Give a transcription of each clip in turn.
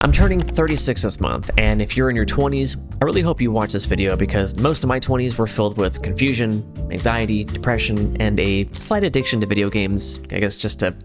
I'm turning 36 this month, and if you're in your 20s, I really hope you watch this video because most of my 20s were filled with confusion, anxiety, depression, and a slight addiction to video games, I guess just to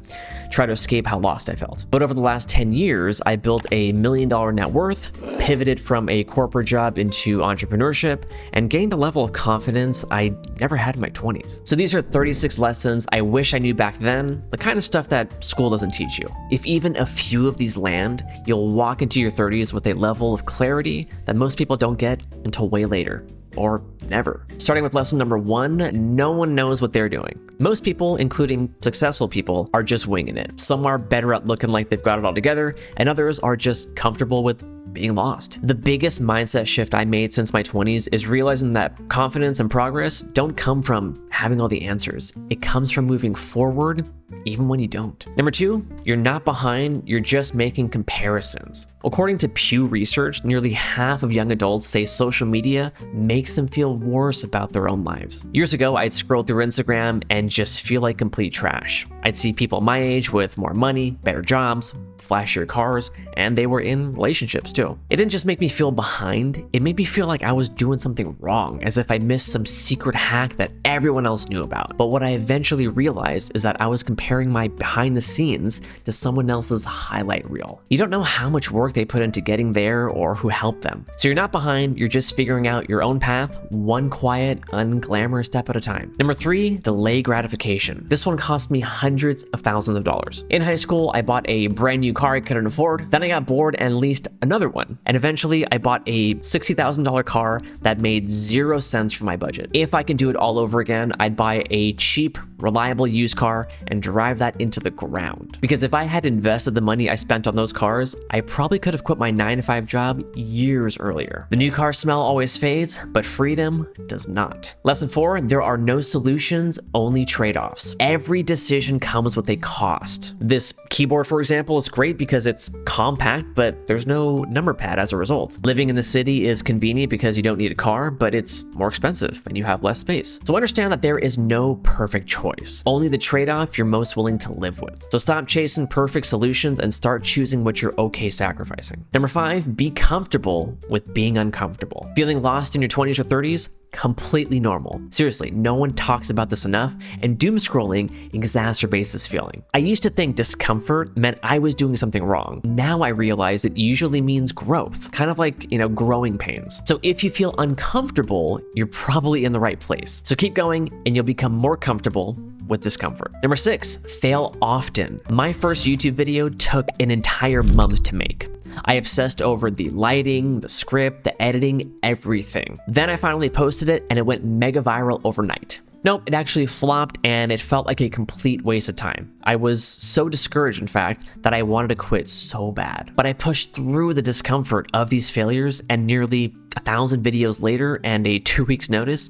try to escape how lost I felt. But over the last 10 years, I built a $1 million net worth, pivoted from a corporate job into entrepreneurship, and gained a level of confidence I never had in my 20s. So these are 36 lessons I wish I knew back then, the kind of stuff that school doesn't teach you. If even a few of these land, you'll walk into your 30s with a level of clarity that most people don't get until way later. Or never. Starting with lesson number 1, no one knows what they're doing. Most people, including successful people, are just winging it. Some are better at looking like they've got it all together, and others are just comfortable with being lost. The biggest mindset shift I made since my 20s is realizing that confidence and progress don't come from having all the answers. It comes from moving forward even when you don't. Number 2, you're not behind, you're just making comparisons. According to Pew Research, nearly half of young adults say social media makes them feel worse about their own lives. Years ago, I'd scroll through Instagram and just feel like complete trash. I'd see people my age with more money, better jobs, flashier cars, and they were in relationships too. It didn't just make me feel behind, it made me feel like I was doing something wrong, as if I missed some secret hack that everyone else knew about. But what I eventually realized is that I was comparing my behind the scenes to someone else's highlight reel. You don't know how much work they put into getting there or who helped them. So you're not behind, you're just figuring out your own path, one quiet, unglamorous step at a time. Number 3, delay gratification. This one cost me hundreds of thousands of dollars. In high school, I bought a brand new car I couldn't afford. Then I got bored and leased another one. And eventually I bought a $60,000 car that made 0 cents for my budget. If I could do it all over again, I'd buy a cheap, reliable used car and drive that into the ground. Because if I had invested the money I spent on those cars, I probably could have quit my 9-to-5 job years earlier. The new car smell always fades, but freedom does not. Lesson 4, there are no solutions, only trade-offs. Every decision comes with a cost. This keyboard, for example, is great because it's compact, but there's no number pad as a result. Living in the city is convenient because you don't need a car, but it's more expensive and you have less space. So understand that there is no perfect choice, only the trade-off you're most willing to live with. So stop chasing perfect solutions and start choosing what you're okay sacrificing. Number 5, be comfortable with being uncomfortable. Feeling lost in your 20s or 30s? Completely normal. Seriously, no one talks about this enough, and doom scrolling exacerbates this feeling. I used to think discomfort meant I was doing something wrong. Now I realize it usually means growth, kind of like, growing pains. So if you feel uncomfortable, you're probably in the right place. So keep going and you'll become more comfortable with discomfort. Number 6, fail often. My first YouTube video took an entire month to make. I obsessed over the lighting, the script, the editing, everything. Then I finally posted it and it went mega viral overnight. Nope, it actually flopped and it felt like a complete waste of time. I was so discouraged, in fact, that I wanted to quit so bad. But I pushed through the discomfort of these failures, and nearly 1,000 videos later and a 2 weeks notice,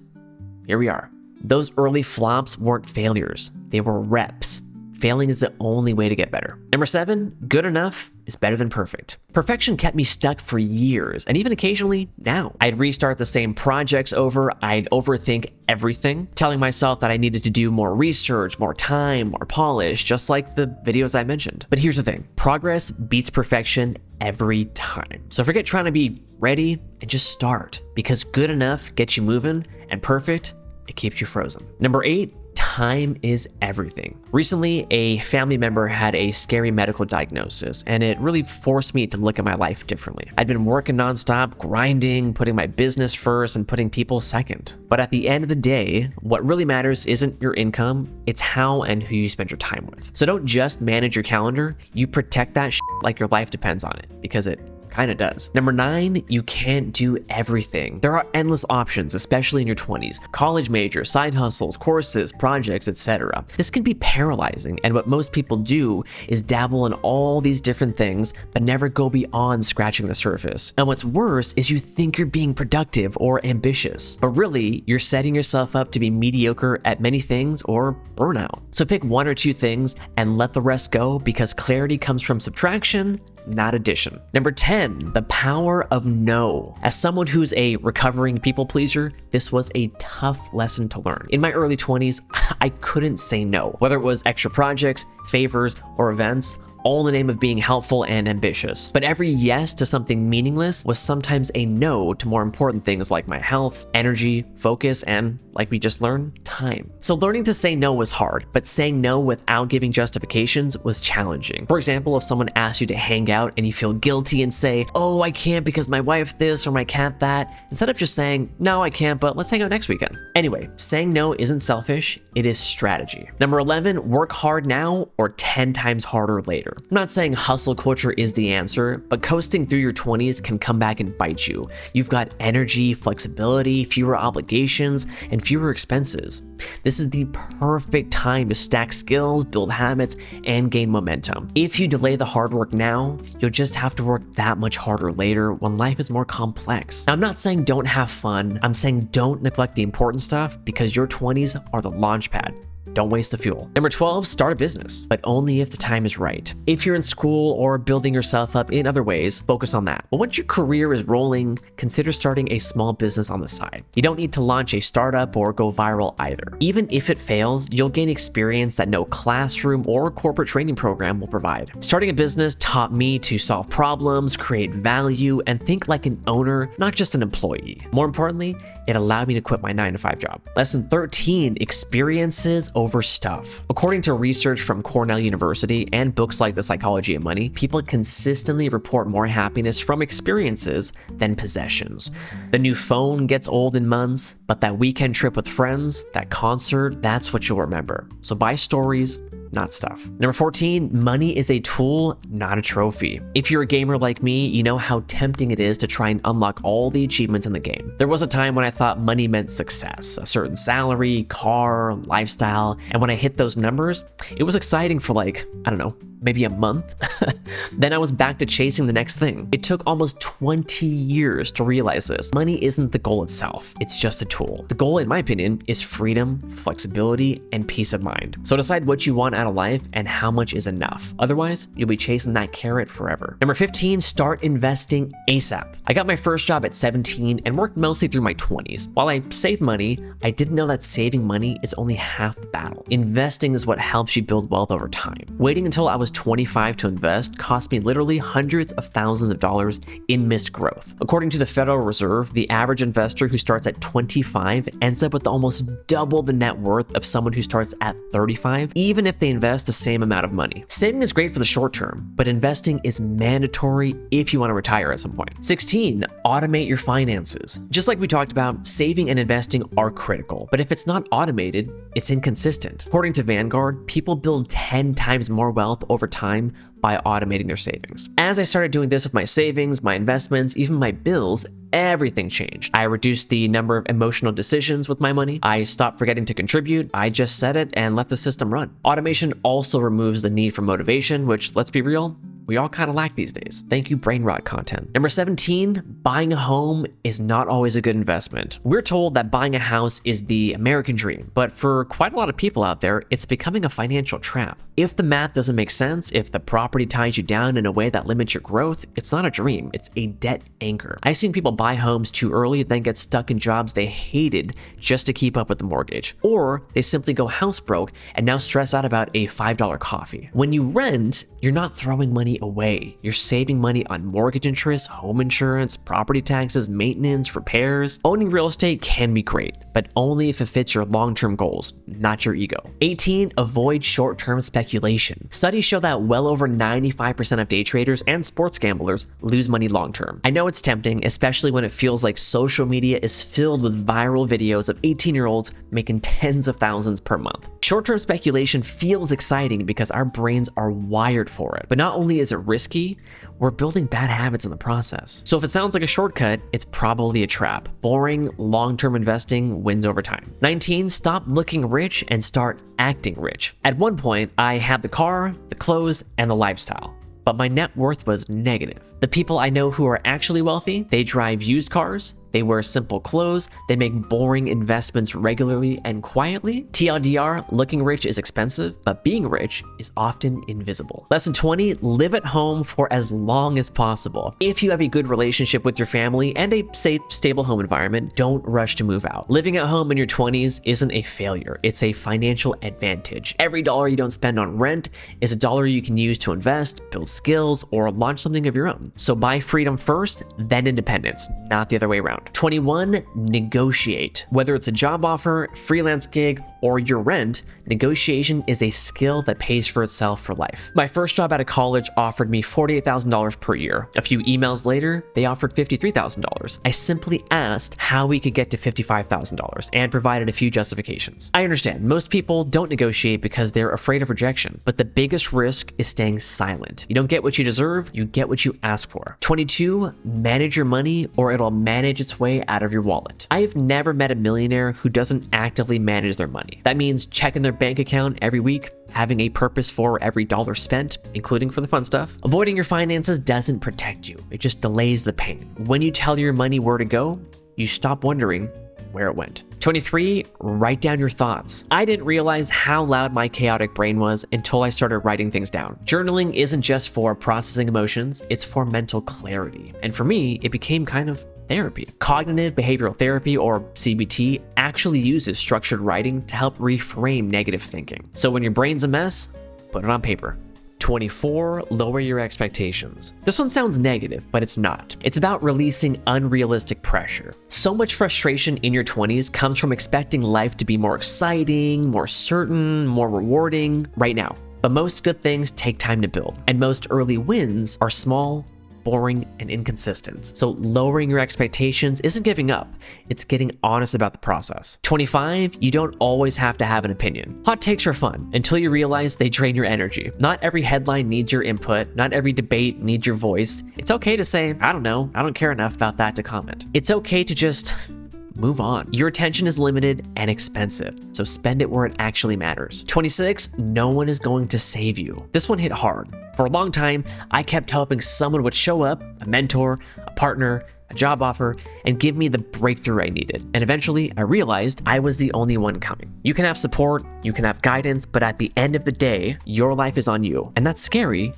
here we are. Those early flops weren't failures, they were reps. Failing is the only way to get better. Number 7, good enough is better than perfect. Perfection kept me stuck for years, and even occasionally now. I'd restart the same projects over, I'd overthink everything, telling myself that I needed to do more research, more time, more polish, just like the videos I mentioned. But here's the thing, progress beats perfection every time. So forget trying to be ready and just start, because good enough gets you moving, and perfect, it keeps you frozen. Number 8, time is everything. Recently, a family member had a scary medical diagnosis, and it really forced me to look at my life differently. I'd been working nonstop, grinding, putting my business first, and putting people second. But at the end of the day, what really matters isn't your income, it's how and who you spend your time with. So don't just manage your calendar, you protect that shit like your life depends on it, because it kind of does. Number 9, you can't do everything. There are endless options, especially in your 20s. College majors, side hustles, courses, projects, etc. This can be paralyzing, and what most people do is dabble in all these different things, but never go beyond scratching the surface. And what's worse is you think you're being productive or ambitious, but really, you're setting yourself up to be mediocre at many things or burnout. So pick 1 or 2 things and let the rest go, because clarity comes from subtraction, not addition. Number 10, the power of no. As someone who's a recovering people pleaser, this was a tough lesson to learn. In my early 20s, I couldn't say no. Whether it was extra projects, favors, or events, all in the name of being helpful and ambitious. But every yes to something meaningless was sometimes a no to more important things like my health, energy, focus, and, like we just learned, time. So learning to say no was hard, but saying no without giving justifications was challenging. For example, if someone asks you to hang out and you feel guilty and say, oh, I can't because my wife this or my cat that, instead of just saying, no, I can't, but let's hang out next weekend. Anyway, saying no isn't selfish, it is strategy. Number 11, work hard now or 10 times harder later. I'm not saying hustle culture is the answer, but coasting through your 20s can come back and bite you. You've got energy, flexibility, fewer obligations, and fewer expenses. This is the perfect time to stack skills, build habits, and gain momentum. If you delay the hard work now, you'll just have to work that much harder later when life is more complex. Now, I'm not saying don't have fun. I'm saying don't neglect the important stuff because your 20s are the launch pad. Don't waste the fuel. Number 12, start a business, but only if the time is right. If you're in school or building yourself up in other ways, focus on that. But once your career is rolling, consider starting a small business on the side. You don't need to launch a startup or go viral either. Even if it fails, you'll gain experience that no classroom or corporate training program will provide. Starting a business taught me to solve problems, create value, and think like an owner, not just an employee. More importantly, it allowed me to quit my 9-to-5 job. Lesson 13, experiences over stuff. According to research from Cornell University and books like The Psychology of Money, people consistently report more happiness from experiences than possessions. The new phone gets old in months, but that weekend trip with friends, that concert, that's what you'll remember. So buy stories, not stuff. Number 14, money is a tool, not a trophy. If you're a gamer like me, you know how tempting it is to try and unlock all the achievements in the game. There was a time when I thought money meant success, a certain salary, car, lifestyle, and when I hit those numbers, it was exciting for like, I don't know, maybe a month. Then I was back to chasing the next thing. It took almost 20 years to realize this. Money isn't the goal itself, it's just a tool. The goal, in my opinion, is freedom, flexibility, and peace of mind. So decide what you want out of life and how much is enough. Otherwise, you'll be chasing that carrot forever. Number 15, start investing ASAP. I got my first job at 17 and worked mostly through my 20s. While I saved money, I didn't know that saving money is only half the battle. Investing is what helps you build wealth over time. Waiting until I was 25 to invest cost me literally hundreds of thousands of dollars in missed growth. According to the Federal Reserve, the average investor who starts at 25 ends up with almost double the net worth of someone who starts at 35, even if they invest the same amount of money. Saving is great for the short term, but investing is mandatory if you want to retire at some point. 16, automate your finances. Just like we talked about, saving and investing are critical, but if it's not automated, it's inconsistent. According to Vanguard, people build 10 times more wealth over time by automating their savings. As I started doing this with my savings, my investments, even my bills, everything changed. I reduced the number of emotional decisions with my money. I stopped forgetting to contribute. I just set it and let the system run. Automation also removes the need for motivation, which, let's be real, we all kind of lack these days. Thank you, brain rot content. Number 17, buying a home is not always a good investment. We're told that buying a house is the American dream, but for quite a lot of people out there, it's becoming a financial trap. If the math doesn't make sense, if the property ties you down in a way that limits your growth, it's not a dream, it's a debt anchor. I've seen people buy homes too early, then get stuck in jobs they hated just to keep up with the mortgage. Or they simply go house broke and now stress out about a $5 coffee. When you rent, you're not throwing money away. You're saving money on mortgage interest, home insurance, property taxes, maintenance, repairs. Owning real estate can be great, but only if it fits your long-term goals, not your ego. 18, avoid short-term speculation. Studies show that well over 95% of day traders and sports gamblers lose money long-term. I know it's tempting, especially when it feels like social media is filled with viral videos of 18-year-olds making tens of thousands per month. Short-term speculation feels exciting because our brains are wired for it, but not only is it risky, we're building bad habits in the process. So if it sounds like a shortcut, it's probably a trap. Boring, long-term investing wins over time. 19, stop looking rich and start acting rich. At one point, I had the car, the clothes, and the lifestyle, but my net worth was negative. The people I know who are actually wealthy, they drive used cars, they wear simple clothes, they make boring investments regularly and quietly. TLDR, looking rich is expensive, but being rich is often invisible. Lesson 20, live at home for as long as possible. If you have a good relationship with your family and a safe, stable home environment, don't rush to move out. Living at home in your 20s isn't a failure, it's a financial advantage. Every dollar you don't spend on rent is a dollar you can use to invest, build skills, or launch something of your own. So buy freedom first, then independence, not the other way around. 21, negotiate. Whether it's a job offer, freelance gig, or your rent, negotiation is a skill that pays for itself for life. My first job out of college offered me $48,000 per year. A few emails later, they offered $53,000. I simply asked how we could get to $55,000 and provided a few justifications. I understand most people don't negotiate because they're afraid of rejection, but the biggest risk is staying silent. You don't get what you deserve, you get what you ask for. 22, manage your money or it'll manage its way out of your wallet. I have never met a millionaire who doesn't actively manage their money. That means checking their bank account every week, having a purpose for every dollar spent, including for the fun stuff. Avoiding your finances doesn't protect you. It just delays the pain. When you tell your money where to go, you stop wondering where it went. 23, write down your thoughts. I didn't realize how loud my chaotic brain was until I started writing things down. Journaling isn't just for processing emotions, it's for mental clarity. And for me, it became kind of therapy. Cognitive behavioral therapy, or CBT, actually uses structured writing to help reframe negative thinking. So when your brain's a mess, put it on paper. 24, lower your expectations. This one sounds negative, but it's not. It's about releasing unrealistic pressure. So much frustration in your 20s comes from expecting life to be more exciting, more certain, more rewarding right now. But most good things take time to build, and most early wins are small, boring, and inconsistent. So lowering your expectations isn't giving up, it's getting honest about the process. 25, you don't always have to have an opinion. Hot takes are fun until you realize they drain your energy. Not every headline needs your input, not every debate needs your voice. It's okay to say, I don't know, I don't care enough about that to comment. It's okay to just move on. Your attention is limited and expensive, so spend it where it actually matters. 26, no one is going to save you. This one hit hard. For a long time, I kept hoping someone would show up, a mentor, a partner, a job offer, and give me the breakthrough I needed. And eventually, I realized I was the only one coming. You can have support, you can have guidance, but at the end of the day, your life is on you. And that's scary,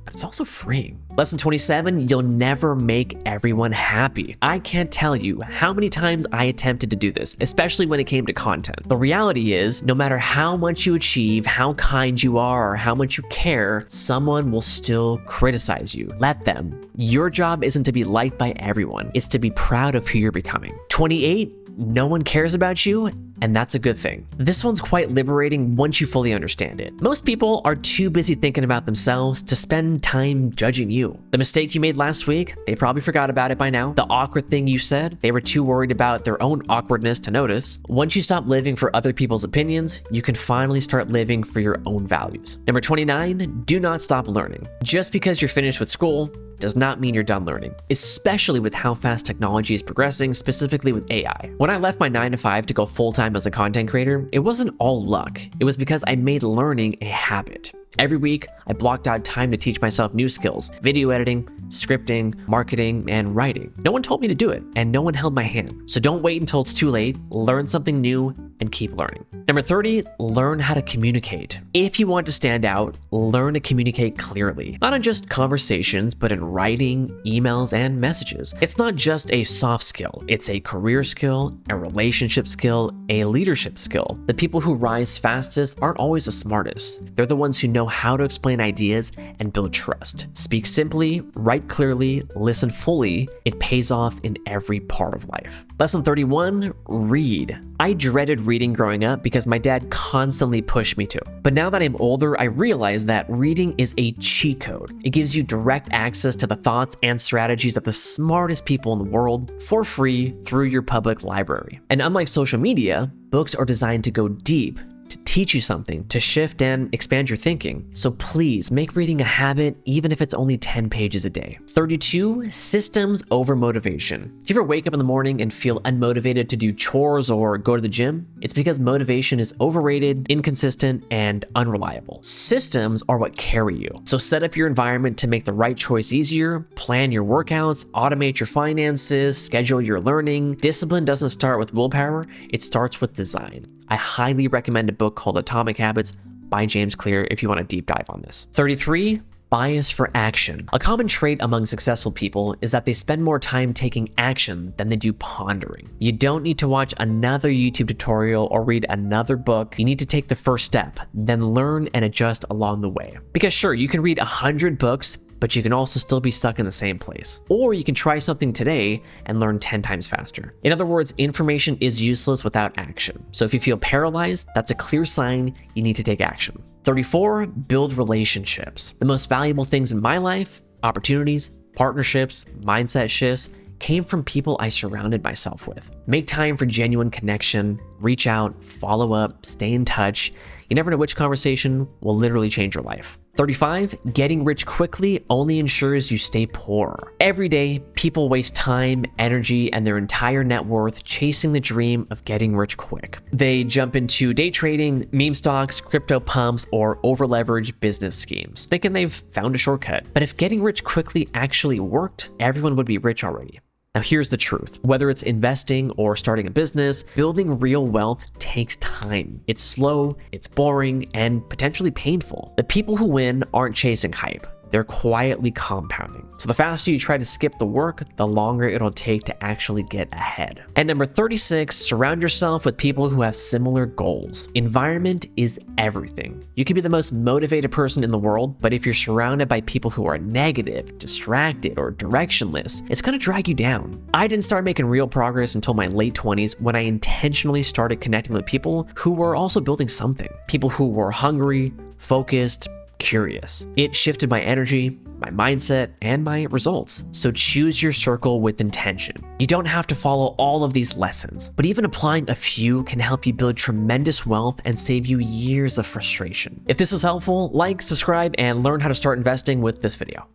but it's also freeing. Lesson 27, you'll never make everyone happy. I can't tell you how many times I attempted to do this, especially when it came to content. The reality is, no matter how much you achieve, how kind you are, or how much you care, someone will still criticize you. Let them. Your job isn't to be liked by everyone, it's to be proud of who you're becoming. 28, no one cares about you, and that's a good thing. This one's quite liberating once you fully understand it. Most people are too busy thinking about themselves to spend time judging you. The mistake you made last week, they probably forgot about it by now. The awkward thing you said, they were too worried about their own awkwardness to notice. Once you stop living for other people's opinions, you can finally start living for your own values. Number 29, do not stop learning. Just because you're finished with school does not mean you're done learning, especially with how fast technology is progressing, specifically with AI. When I left my 9-to-5 to go full-time as a content creator, it wasn't all luck. It was because I made learning a habit. Every week, I blocked out time to teach myself new skills: video editing, scripting, marketing, and writing. No one told me to do it, and no one held my hand. So don't wait until it's too late. Learn something new and keep learning. Number 30, learn how to communicate. If you want to stand out, learn to communicate clearly. Not in just conversations, but in writing, emails, and messages. It's not just a soft skill. It's a career skill, a relationship skill, a leadership skill. The people who rise fastest aren't always the smartest. They're the ones who know how to explain ideas and build trust. Speak simply, write clearly, listen fully. It pays off in every part of life. Lesson 31, read. I dreaded reading growing up because my dad constantly pushed me to. But now that I'm older, I realize that reading is a cheat code. It gives you direct access to the thoughts and strategies of the smartest people in the world for free through your public library. And unlike social media, books are designed to go deep, to teach you something, to shift and expand your thinking. So please make reading a habit, even if it's only 10 pages a day. 32, systems over motivation. Do you ever wake up in the morning and feel unmotivated to do chores or go to the gym? It's because motivation is overrated, inconsistent, and unreliable. Systems are what carry you. So set up your environment to make the right choice easier, plan your workouts, automate your finances, schedule your learning. Discipline doesn't start with willpower, it starts with design. I highly recommend a book called Atomic Habits by James Clear if you want a deep dive on this. 33, bias for action. A common trait among successful people is that they spend more time taking action than they do pondering. You don't need to watch another YouTube tutorial or read another book. You need to take the first step, then learn and adjust along the way. Because sure, you can read 100 books, but you can also still be stuck in the same place. Or you can try something today and learn 10 times faster. In other words, information is useless without action. So if you feel paralyzed, that's a clear sign you need to take action. 34, build relationships. The most valuable things in my life, opportunities, partnerships, mindset shifts, came from people I surrounded myself with. Make time for genuine connection, reach out, follow up, stay in touch. You never know which conversation will literally change your life. 35, getting rich quickly only ensures you stay poor. Every day, people waste time, energy, and their entire net worth chasing the dream of getting rich quick. They jump into day trading, meme stocks, crypto pumps, or over-leveraged business schemes, thinking they've found a shortcut. But if getting rich quickly actually worked, everyone would be rich already. Now here's the truth. Whether it's investing or starting a business, building real wealth takes time. It's slow, it's boring, and potentially painful. The people who win aren't chasing hype. They're quietly compounding. So the faster you try to skip the work, the longer it'll take to actually get ahead. And number 36, surround yourself with people who have similar goals. Environment is everything. You can be the most motivated person in the world, but if you're surrounded by people who are negative, distracted, or directionless, it's gonna drag you down. I didn't start making real progress until my late 20s when I intentionally started connecting with people who were also building something. People who were hungry, focused, curious. It shifted my energy, my mindset, and my results. So choose your circle with intention. You don't have to follow all of these lessons, but even applying a few can help you build tremendous wealth and save you years of frustration. If this was helpful, like, subscribe, and learn how to start investing with this video.